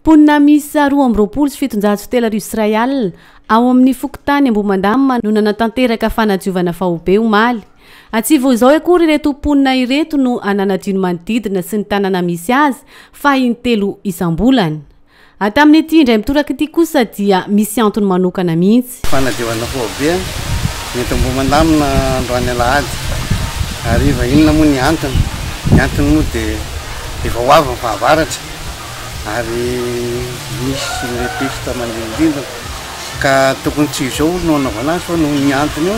Ponina misa 227 ao amin'ny fokotany Ambomandamina no nanatanteraka fanadiovana fahobe omaly. Atsivo izao akory ireto ponina ireto no ananadino manodidina sy ny tanàna misy azy fa intelo isam-bolana. Atamin'ity indray mitoraka ity kosa dia misy antony manokana mihitsy. Fanadiovana fahobe eto Ambomandamina androany alahady. Ariva inona moa ny antony? Ny antony moa dia efa ho avy ny fahavaratra. Ary misy repesta manindrindra ka tokony tsy izao no anaovana azy fa noho ny antony io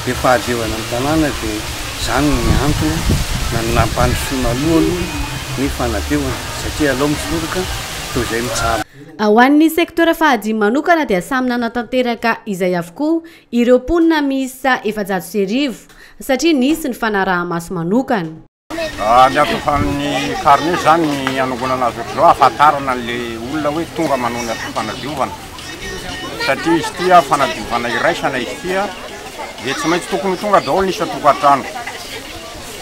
dia fahadiovana amin'ny tanàna dia izany ny antony nampandrosoana aloha ny fanadiovana satria alao mitsoroka toy izay mitsabo. Ho an'ny sektora fahadimy manokana dia samy nanatanteraka izay avokoa ireo ponina miisa 700 satria nisy ny fanaraha-maso manokana. Ny atofan'ny carnet zany ny anongonana azy ohatr'izao ahafantarana an'ilay olona hoe tonga manao ny fanadiovana. Satria izy tia fanadiovana iraisana izy tia dia tsy maintsy tokony tonga daholo nisy tokantrano.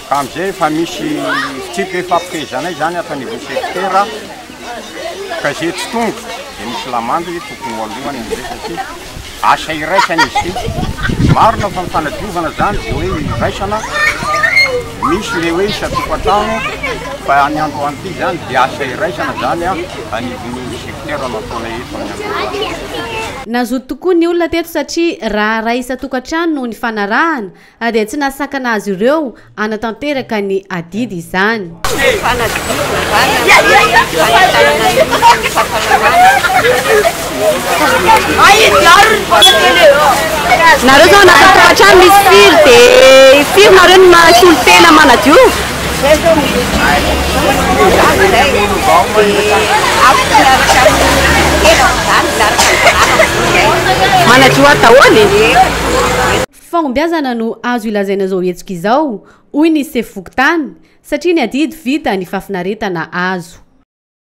Ka amin'izay efa misy fitsipika efa ampifaizanay zany atao niveau secteur ka izay tsy tonga dia misy lamande tokony ho alohany amin'izay satria asa iraisana izy ity. Marina fa ny fanadiovana zany dia hoe iraisana misy le hoe isa tokantrano fa any androany ity zany dia asa iraisana zany anivon'ny secteur nataona eto amin'ny androany. Nazoto tokoa ny olona teto satria raha raisa tokantrano no ny fanarahana dia tsy nasakana azy ireo anatanteraka ny adidy izany. Nareo zao natokantrano misy firy dia firy nareo no mahasolo tena manadio? Manadio atahoany? Fagombiazana no azo ilazaina zao hetsika izao hoy ny sefy vokotany satria ny adidy vita ny fafinaretana azo.